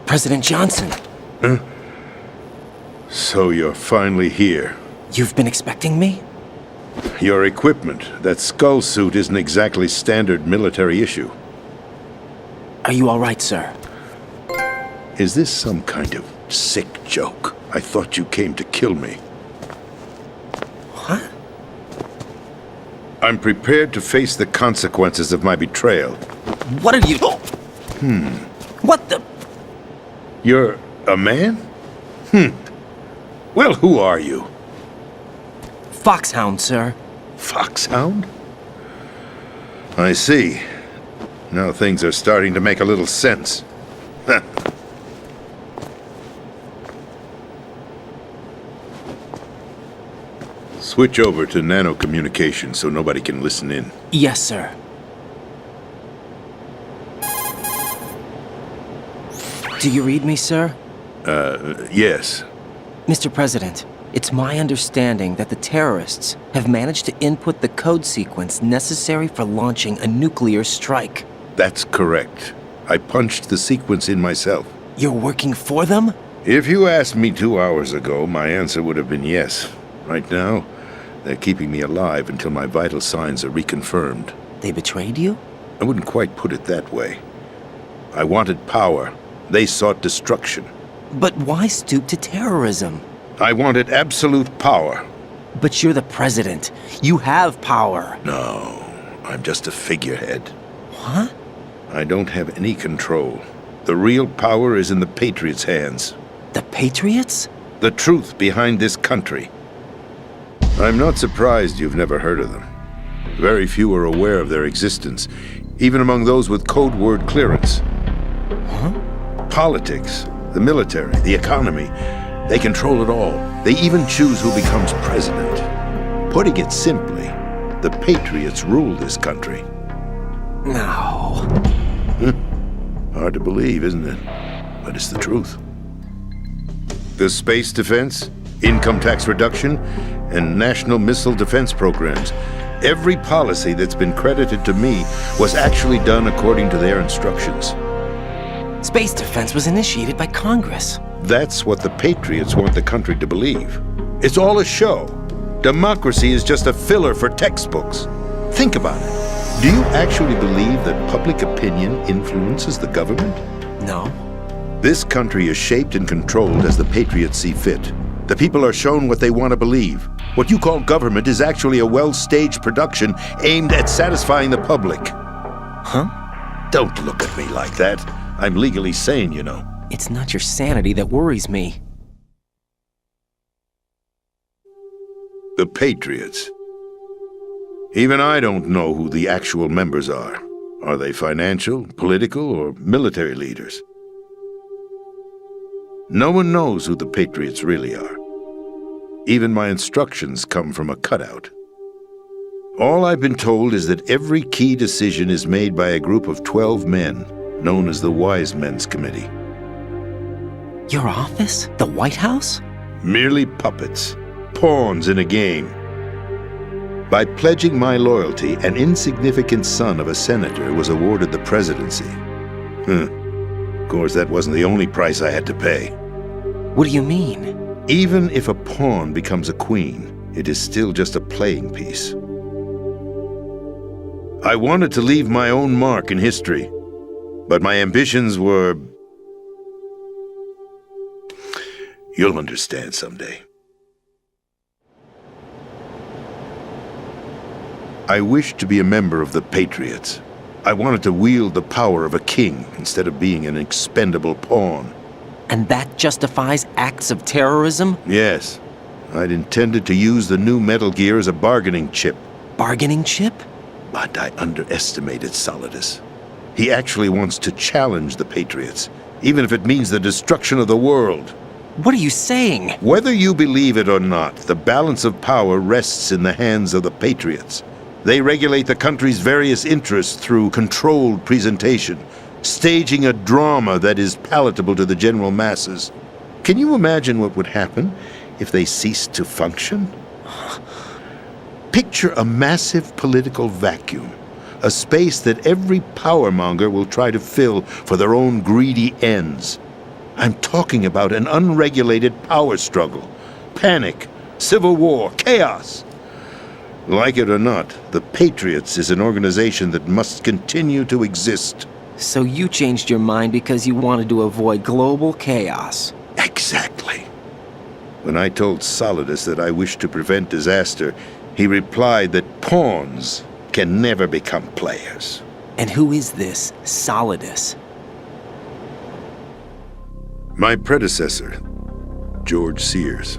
President Johnson. Huh? So you're finally here. You've been expecting me? Your equipment, that skull suit, isn't exactly standard military issue. Are you all right, sir? Is this some kind of sick joke? I thought you came to kill me. What? I'm prepared to face the consequences of my betrayal. What are you... What the... You're a man? Well, who are you? Foxhound, sir. Foxhound? I see. Now things are starting to make a little sense. Switch over to nano-communication so nobody can listen in. Yes, sir. Do you read me, sir? Yes. Mr. President, it's my understanding that the terrorists have managed to input the code sequence necessary for launching a nuclear strike. That's correct. I punched the sequence in myself. You're working for them? If you asked me 2 hours ago, my answer would have been yes. Right now, they're keeping me alive until my vital signs are reconfirmed. They betrayed you? I wouldn't quite put it that way. I wanted power. They sought destruction. But why stoop to terrorism? I wanted absolute power. But you're the president. You have power. No, I'm just a figurehead. What? I don't have any control. The real power is in the Patriots' hands. The Patriots? The truth behind this country. I'm not surprised you've never heard of them. Very few are aware of their existence, even among those with code word clearance. Huh? Politics, the military, the economy, they control it all. They even choose who becomes president. Putting it simply, the Patriots rule this country. No. Hard to believe, isn't it? But it's the truth. The space defense, income tax reduction, and national missile defense programs. Every policy that's been credited to me was actually done according to their instructions. Space defense was initiated by Congress. That's what the Patriots want the country to believe. It's all a show. Democracy is just a filler for textbooks. Think about it. Do you actually believe that public opinion influences the government? No. This country is shaped and controlled as the Patriots see fit. The people are shown what they want to believe. What you call government is actually a well-staged production aimed at satisfying the public. Huh? Don't look at me like that. I'm legally sane, you know. It's not your sanity that worries me. The Patriots. Even I don't know who the actual members are. Are they financial, political, or military leaders? No one knows who the Patriots really are. Even my instructions come from a cutout. All I've been told is that every key decision is made by a group of 12 men, known as the Wise Men's Committee. Your office? The White House? Merely puppets, pawns in a game. By pledging my loyalty, an insignificant son of a senator was awarded the presidency. Of course, that wasn't the only price I had to pay. What do you mean? Even if a pawn becomes a queen, it is still just a playing piece. I wanted to leave my own mark in history, but my ambitions were... You'll understand someday. I wished to be a member of the Patriots. I wanted to wield the power of a king instead of being an expendable pawn. And that justifies acts of terrorism? Yes. I'd intended to use the new Metal Gear as a bargaining chip. Bargaining chip? But I underestimated Solidus. He actually wants to challenge the Patriots, even if it means the destruction of the world. What are you saying? Whether you believe it or not, the balance of power rests in the hands of the Patriots. They regulate the country's various interests through controlled presentation, staging a drama that is palatable to the general masses. Can you imagine what would happen if they ceased to function? Picture a massive political vacuum, a space that every powermonger will try to fill for their own greedy ends. I'm talking about an unregulated power struggle, panic, civil war, chaos. Like it or not, the Patriots is an organization that must continue to exist. So you changed your mind because you wanted to avoid global chaos. Exactly. When I told Solidus that I wished to prevent disaster, he replied that pawns can never become players. And who is this Solidus? My predecessor, George Sears.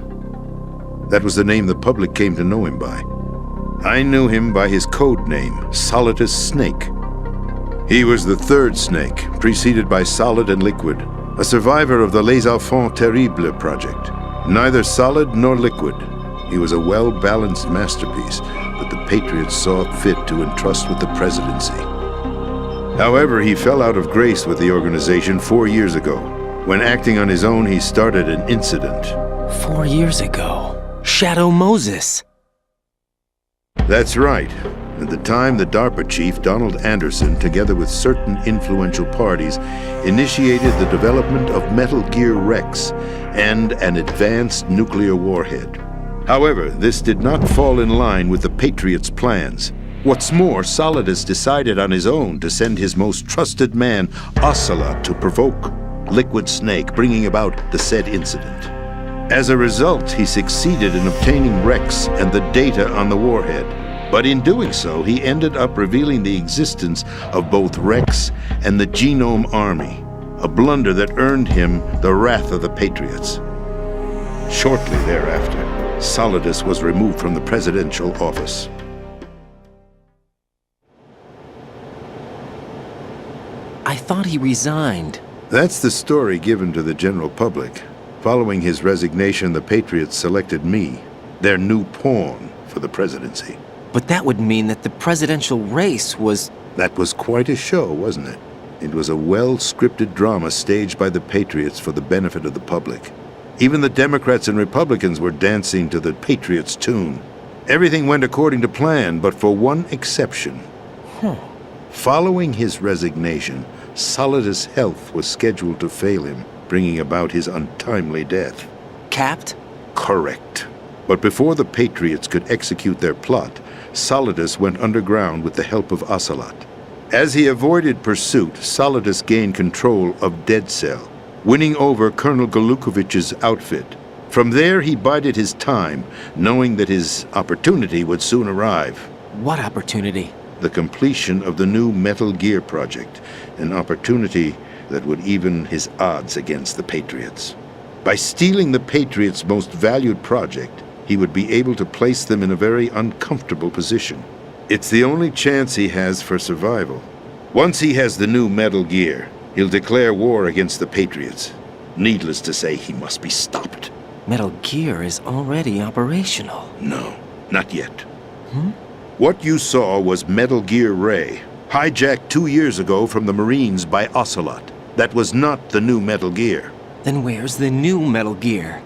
That was the name the public came to know him by. I knew him by his code name, Solidus Snake. He was the third snake, preceded by Solid and Liquid, a survivor of the Les Enfants Terribles project. Neither solid nor liquid, he was a well-balanced masterpiece that the Patriots saw fit to entrust with the presidency. However, he fell out of grace with the organization 4 years ago. When acting on his own, he started an incident. 4 years ago. Shadow Moses. That's right. At the time, the DARPA chief, Donald Anderson, together with certain influential parties, initiated the development of Metal Gear Rex and an advanced nuclear warhead. However, this did not fall in line with the Patriots' plans. What's more, Solidus decided on his own to send his most trusted man, Ocelot, to provoke Liquid Snake, bringing about the said incident. As a result, he succeeded in obtaining Rex and the data on the warhead. But in doing so, he ended up revealing the existence of both Rex and the Genome Army, a blunder that earned him the wrath of the Patriots. Shortly thereafter, Solidus was removed from the presidential office. I thought he resigned. That's the story given to the general public. Following his resignation, the Patriots selected me, their new pawn, for the presidency. But that would mean that the presidential race was... That was quite a show, wasn't it? It was a well-scripted drama staged by the Patriots for the benefit of the public. Even the Democrats and Republicans were dancing to the Patriots' tune. Everything went according to plan, but for one exception. Following his resignation, Solidus' health was scheduled to fail him, bringing about his untimely death. Capped? Correct. But before the Patriots could execute their plot, Solidus went underground with the help of Ocelot. As he avoided pursuit, Solidus gained control of Dead Cell, winning over Colonel Golukovich's outfit. From there, he bided his time, knowing that his opportunity would soon arrive. What opportunity? The completion of the new Metal Gear project, an opportunity that would even his odds against the Patriots. By stealing the Patriots' most valued project, he would be able to place them in a very uncomfortable position. It's the only chance he has for survival. Once he has the new Metal Gear, he'll declare war against the Patriots. Needless to say, he must be stopped. Metal Gear is already operational. No, not yet. What you saw was Metal Gear Ray, hijacked 2 years ago from the Marines by Ocelot. That was not the new Metal Gear. Then where's the new Metal Gear?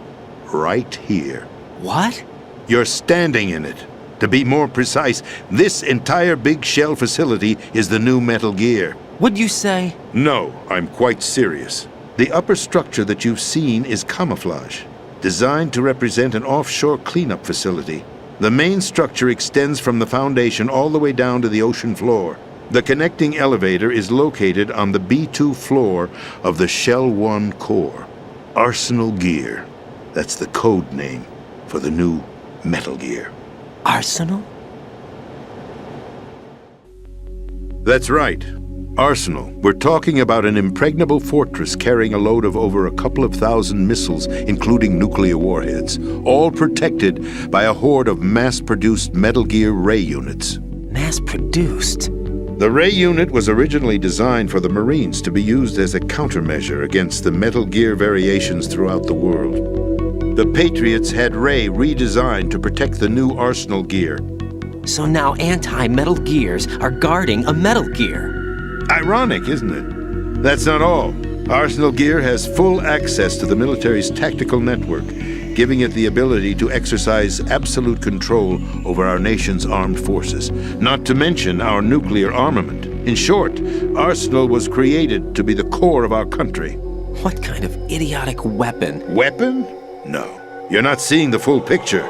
Right here. What? You're standing in it. To be more precise, this entire big shell facility is the new Metal Gear. What'd you say? No, I'm quite serious. The upper structure that you've seen is camouflage, designed to represent an offshore cleanup facility. The main structure extends from the foundation all the way down to the ocean floor. The connecting elevator is located on the B2 floor of the Shell 1 core. Arsenal Gear. That's the code name for the new Metal Gear. Arsenal? That's right. Arsenal. We're talking about an impregnable fortress carrying a load of over a couple of thousand missiles, including nuclear warheads, all protected by a horde of mass-produced Metal Gear ray units. Mass-produced? The ray unit was originally designed for the Marines to be used as a countermeasure against the Metal Gear variations throughout the world. The Patriots had Ray redesigned to protect the new Arsenal gear. So now anti-Metal Gears are guarding a Metal Gear. Ironic, isn't it? That's not all. Arsenal Gear has full access to the military's tactical network, giving it the ability to exercise absolute control over our nation's armed forces, not to mention our nuclear armament. In short, Arsenal was created to be the core of our country. What kind of idiotic weapon? Weapon? No. You're not seeing the full picture.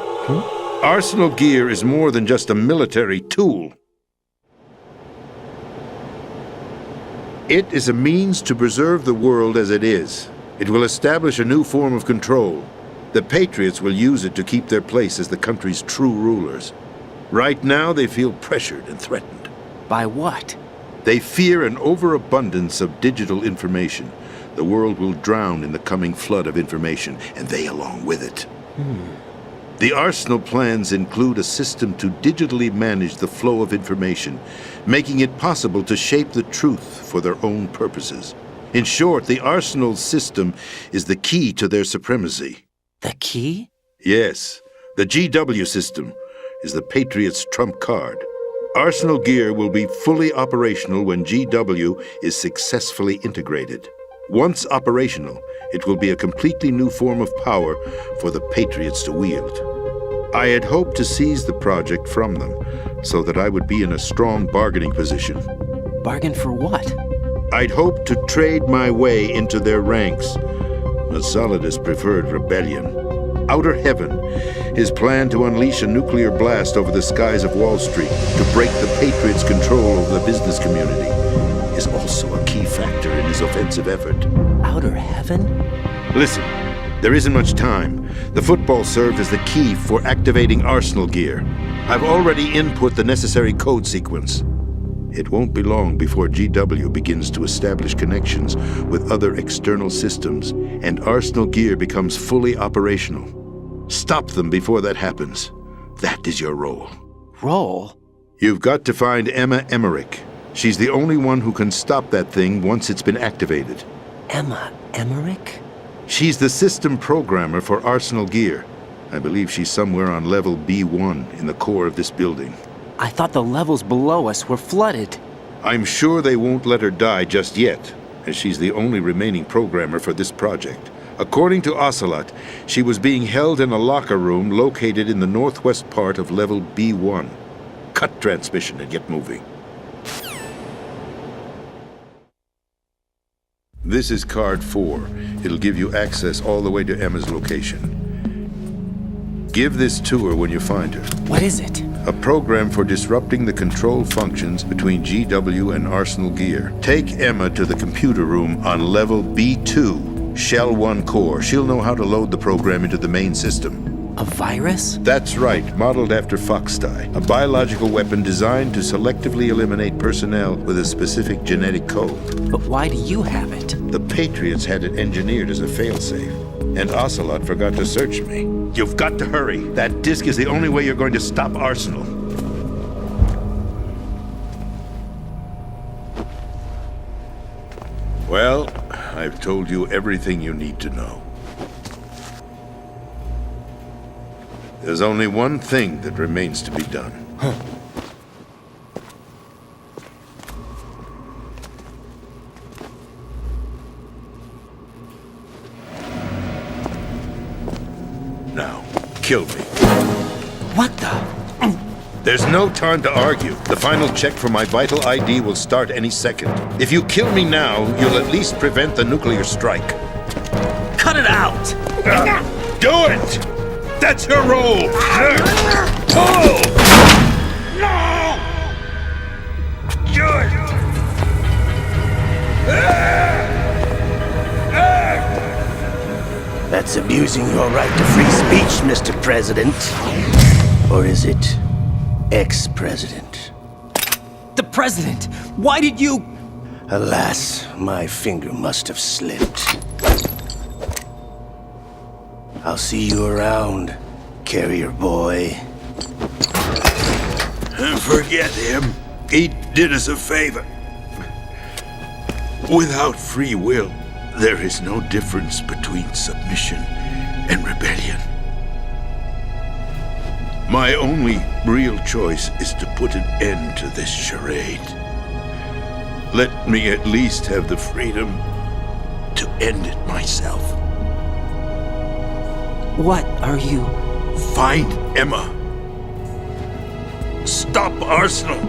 Arsenal Gear is more than just a military tool. It is a means to preserve the world as it is. It will establish a new form of control. The Patriots will use it to keep their place as the country's true rulers. Right now, they feel pressured and threatened. By what? They fear an overabundance of digital information. The world will drown in the coming flood of information, and they along with it. The Arsenal plans include a system to digitally manage the flow of information, making it possible to shape the truth for their own purposes. In short, the Arsenal system is the key to their supremacy. The key? Yes, the GW system is the Patriots' trump card. Arsenal Gear will be fully operational when GW is successfully integrated. Once operational, it will be a completely new form of power for the Patriots to wield. I had hoped to seize the project from them, so that I would be in a strong bargaining position. Bargain for what? I'd hoped to trade my way into their ranks. Solidus preferred rebellion. Outer Heaven, his plan to unleash a nuclear blast over the skies of Wall Street to break the Patriots' control over the business community, is also a key factor in his offensive effort. Outer Heaven? Listen, there isn't much time. The football served as the key for activating Arsenal Gear. I've already input the necessary code sequence. It won't be long before GW begins to establish connections with other external systems, and Arsenal Gear becomes fully operational. Stop them before that happens. That is your role. Role? You've got to find Emma Emmerich. She's the only one who can stop that thing once it's been activated. Emma Emmerich? She's the system programmer for Arsenal Gear. I believe she's somewhere on level B1 in the core of this building. I thought the levels below us were flooded. I'm sure they won't let her die just yet, as she's the only remaining programmer for this project. According to Ocelot, she was being held in a locker room located in the northwest part of level B1. Cut transmission and get moving. This is card 4. It'll give you access all the way to Emma's location. Give this to her when you find her. What is it? A program for disrupting the control functions between GW and Arsenal Gear. Take Emma to the computer room on level B2, Shell 1 core. She'll know how to load the program into the main system. A virus? That's right, modeled after Foxdie, a biological weapon designed to selectively eliminate personnel with a specific genetic code. But why do you have it? The Patriots had it engineered as a failsafe, and Ocelot forgot to search me. You've got to hurry. That disk is the only way you're going to stop Arsenal. Well, I've told you everything you need to know. There's only one thing that remains to be done. Now, kill me. What the? There's no time to argue. The final check for my vital ID will start any second. If you kill me now, you'll at least prevent the nuclear strike. Cut it out! Do it! That's your role! Pull! No! Do it! That's abusing your right to free speech, Mr. President. Or is it ex-president? The president! Why did you... Alas, my finger must have slipped. I'll see you around, carrier boy. Forget him. He did us a favor. Without free will, there is no difference between submission and rebellion. My only real choice is to put an end to this charade. Let me at least have the freedom to end it myself. What are you? Find Emma. Stop Arsenal.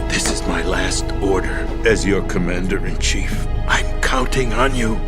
This is my last order as your commander-in-chief. I'm counting on you.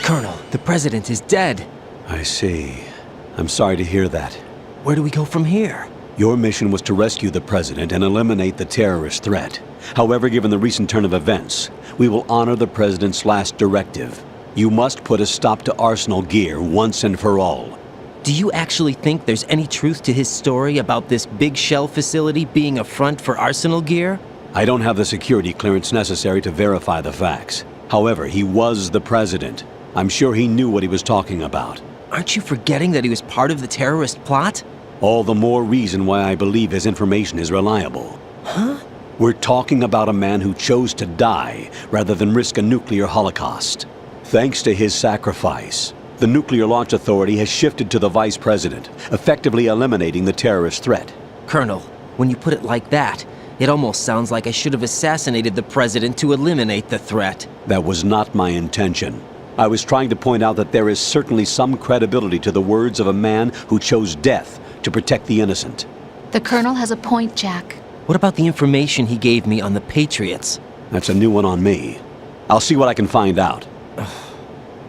Colonel, the president is dead. I see. I'm sorry to hear that. Where do we go from here? Your mission was to rescue the president and eliminate the terrorist threat. However, given the recent turn of events, we will honor the president's last directive. You must put a stop to Arsenal Gear once and for all. Do you actually think there's any truth to his story about this big shell facility being a front for Arsenal Gear? I don't have the security clearance necessary to verify the facts. However, he was the president. I'm sure he knew what he was talking about. Aren't you forgetting that he was part of the terrorist plot? All the more reason why I believe his information is reliable. Huh? We're talking about a man who chose to die rather than risk a nuclear holocaust. Thanks to his sacrifice, the Nuclear Launch Authority has shifted to the vice president, effectively eliminating the terrorist threat. Colonel, when you put it like that, it almost sounds like I should have assassinated the president to eliminate the threat. That was not my intention. I was trying to point out that there is certainly some credibility to the words of a man who chose death to protect the innocent. The Colonel has a point, Jack. What about the information he gave me on the Patriots? That's a new one on me. I'll see what I can find out.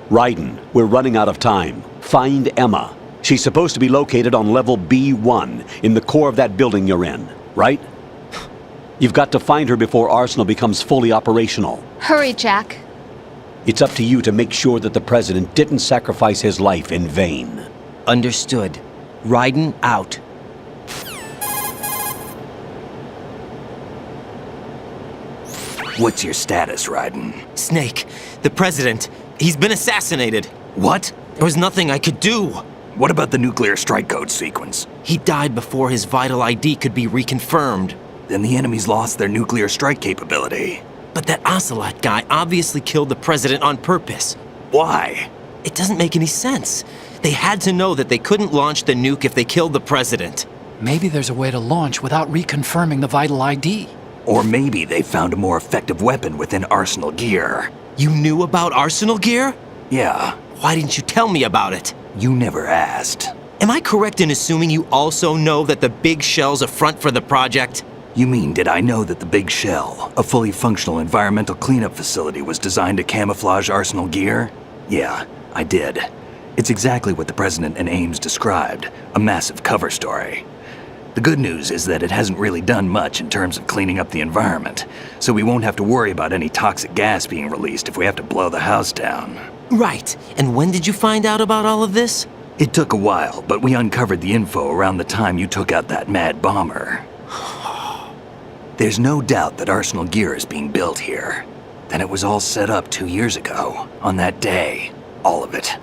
Raiden, we're running out of time. Find Emma. She's supposed to be located on level B1, in the core of that building you're in, right? You've got to find her before Arsenal becomes fully operational. Hurry, Jack. It's up to you to make sure that the president didn't sacrifice his life in vain. Understood. Raiden out. What's your status, Raiden? Snake, the president, he's been assassinated. What? There was nothing I could do. What about the nuclear strike code sequence? He died before his vital ID could be reconfirmed. Then the enemy's lost their nuclear strike capability. But that Ocelot guy obviously killed the president on purpose. Why? It doesn't make any sense. They had to know that they couldn't launch the nuke if they killed the president. Maybe there's a way to launch without reconfirming the vital ID. Or maybe they found a more effective weapon within Arsenal Gear. You knew about Arsenal Gear? Yeah, Why didn't you tell me about it? you never asked. Am I correct in assuming you also know that the big shell's a front for the project? You mean, did I know that the Big Shell, a fully functional environmental cleanup facility, was designed to camouflage Arsenal Gear? Yeah, I did. It's exactly what the President and Ames described, a massive cover story. The good news is that it hasn't really done much in terms of cleaning up the environment, so we won't have to worry about any toxic gas being released if we have to blow the house down. Right. And when did you find out about all of this? It took a while, but we uncovered the info around the time you took out that mad bomber. There's no doubt that Arsenal Gear is being built here. Then it was all set up 2 years ago, on that day. All of it.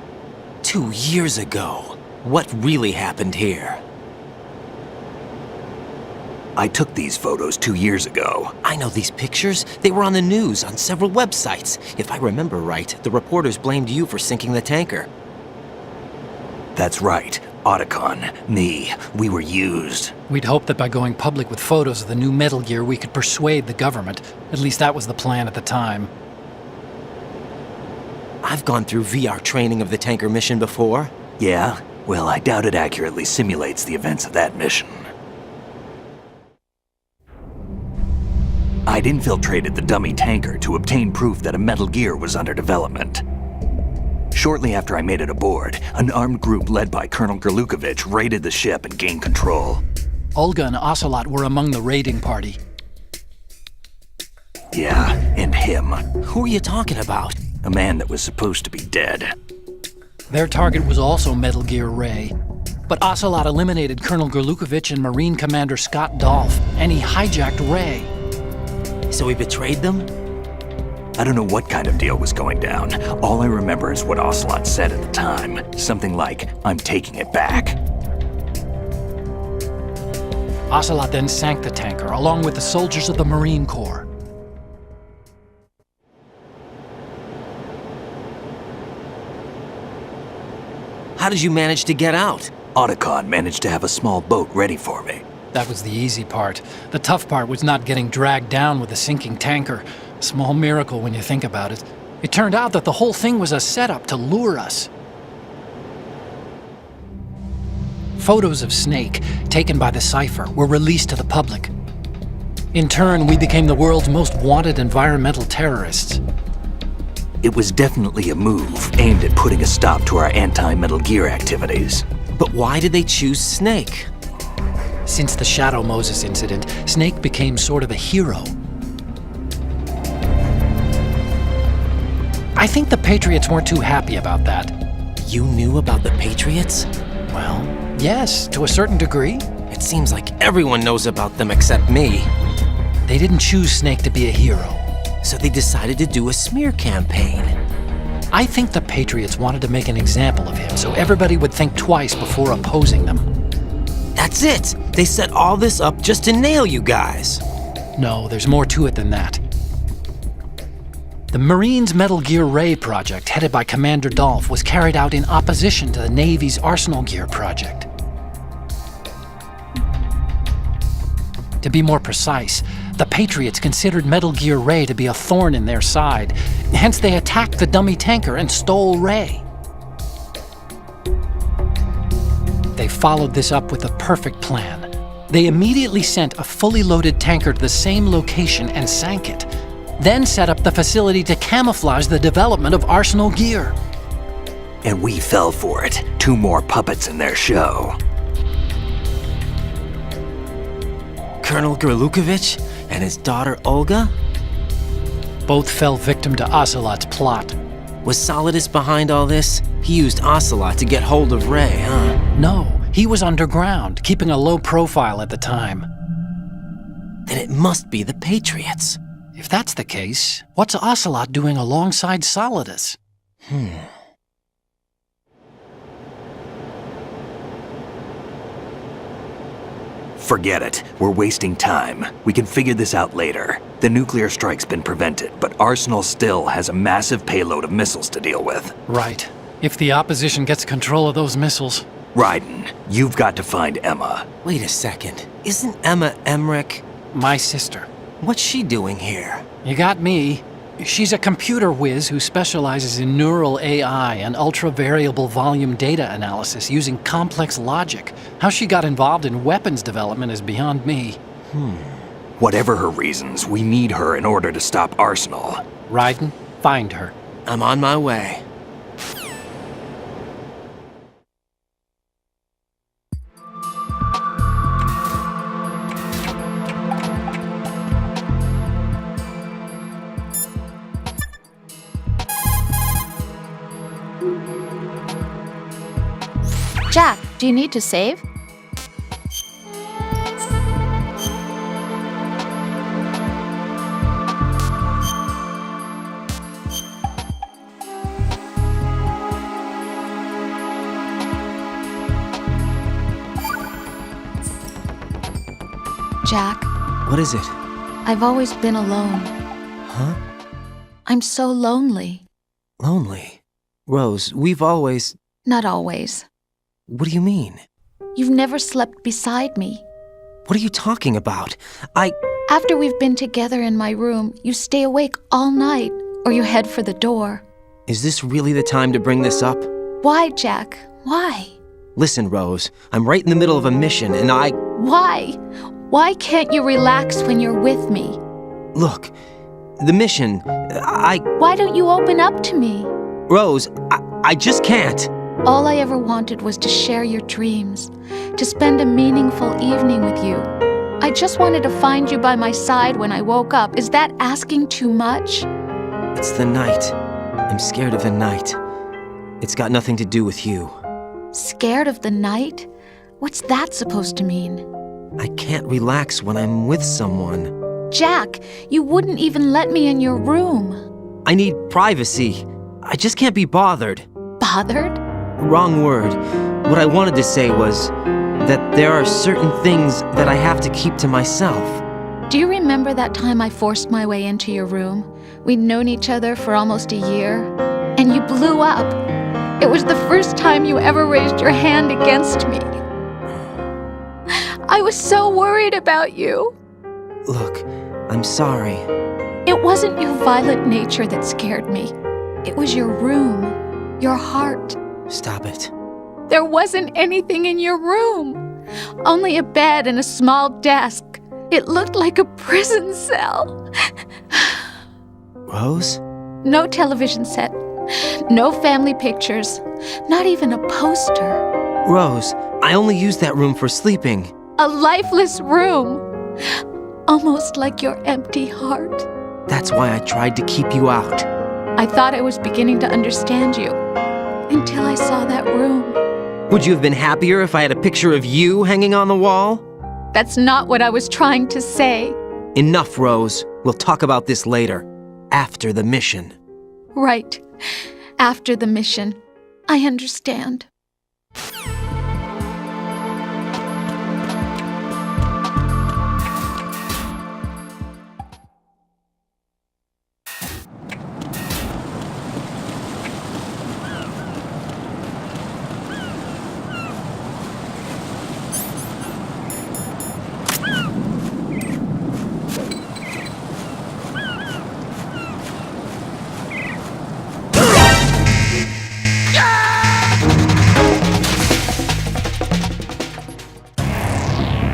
2 years ago. What really happened here? I took these photos 2 years ago. I know these pictures. They were on the news, on several websites. If I remember right, the reporters blamed you for sinking the tanker. That's right, Otacon, me, we were used. We'd hoped that by going public with photos of the new Metal Gear, we could persuade the government. At least that was the plan at the time. I've gone through VR training of the tanker mission before. Yeah? Well, I doubt it accurately simulates the events of that mission. I'd infiltrated the dummy tanker to obtain proof that a Metal Gear was under development. Shortly after I made it aboard, an armed group led by Colonel Gerlukovich raided the ship and gained control. Olga and Ocelot were among the raiding party. Yeah, and him. Who are you talking about? A man that was supposed to be dead. Their target was also Metal Gear Ray. But Ocelot eliminated Colonel Gerlukovich and Marine Commander Scott Dolph, and he hijacked Ray. So he betrayed them? I don't know what kind of deal was going down. All I remember is what Ocelot said at the time. Something like, "I'm taking it back." Ocelot then sank the tanker, along with the soldiers of the Marine Corps. How did you manage to get out? Otacon managed to have a small boat ready for me. That was the easy part. The tough part was not getting dragged down with a sinking tanker. A small miracle when you think about it. It turned out that the whole thing was a setup to lure us. Photos of Snake, taken by the Cypher, were released to the public. In turn, we became the world's most wanted environmental terrorists. It was definitely a move aimed at putting a stop to our anti-Metal Gear activities. But why did they choose Snake? Since the Shadow Moses incident, Snake became sort of a hero. I think the Patriots weren't too happy about that. You knew about the Patriots? Well, yes, to a certain degree. It seems like everyone knows about them except me. They didn't choose Snake to be a hero. So they decided to do a smear campaign. I think the Patriots wanted to make an example of him so everybody would think twice before opposing them. That's it! They set all this up just to nail you guys. No, there's more to it than that. The Marines' Metal Gear Ray project, headed by Commander Dolph, was carried out in opposition to the Navy's Arsenal Gear project. To be more precise, the Patriots considered Metal Gear Ray to be a thorn in their side. Hence, they attacked the dummy tanker and stole Ray. They followed this up with a perfect plan. They immediately sent a fully loaded tanker to the same location and sank it, then set up the facility to camouflage the development of Arsenal Gear. And we fell for it. 2 more puppets in their show. Colonel Gerlukovich and his daughter Olga? Both fell victim to Ocelot's plot. Was Solidus behind all this? He used Ocelot to get hold of Ray, huh? No, he was underground, keeping a low profile at the time. Then it must be the Patriots. If that's the case, what's Ocelot doing alongside Solidus? Forget it. We're wasting time. We can figure this out later. The nuclear strike's been prevented, but Arsenal still has a massive payload of missiles to deal with. Right. If the opposition gets control of those missiles. Raiden, you've got to find Emma. Wait a second. Isn't Emma Emmerich? My sister. What's she doing here? You got me. She's a computer whiz who specializes in neural AI and ultra-variable volume data analysis using complex logic. How she got involved in weapons development is beyond me. Whatever her reasons, we need her in order to stop Arsenal. Raiden, find her. I'm on my way. Jack, do you need to save? Jack, What is it? I've always been alone. Huh? I'm so lonely. Lonely. Rose, we've always... Not always. What do you mean? You've never slept beside me. What are you talking about? After we've been together in my room, you stay awake all night, or you head for the door. Is this really the time to bring this up? Why, Jack? Why? Listen, Rose, I'm right in the middle of a mission and Why? Why can't you relax when you're with me? Look, the mission, Why don't you open up to me? Rose, I just can't. All I ever wanted was to share your dreams, to spend a meaningful evening with you. I just wanted to find you by my side when I woke up. Is that asking too much? It's the night. I'm scared of the night. It's got nothing to do with you. Scared of the night? What's that supposed to mean? I can't relax when I'm with someone. Jack, you wouldn't even let me in your room. I need privacy. I just can't be bothered. Bothered? Wrong word. What I wanted to say was that there are certain things that I have to keep to myself. Do you remember that time I forced my way into your room? We'd known each other for almost a year, and you blew up. It was the first time you ever raised your hand against me. I was so worried about you. Look, I'm sorry. It wasn't your violent nature that scared me. It was your room, your heart. Stop it. There wasn't anything in your room. Only a bed and a small desk. It looked like a prison cell. Rose? No television set. No family pictures. Not even a poster. Rose, I only use that room for sleeping. A lifeless room. Almost like your empty heart. That's why I tried to keep you out. I thought I was beginning to understand you. Until I saw that room. Would you have been happier if I had a picture of you hanging on the wall? That's not what I was trying to say. Enough, Rose. We'll talk about this later. After the mission. Right. After the mission. I understand.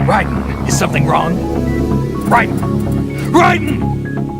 Raiden, is something wrong? Raiden! Raiden!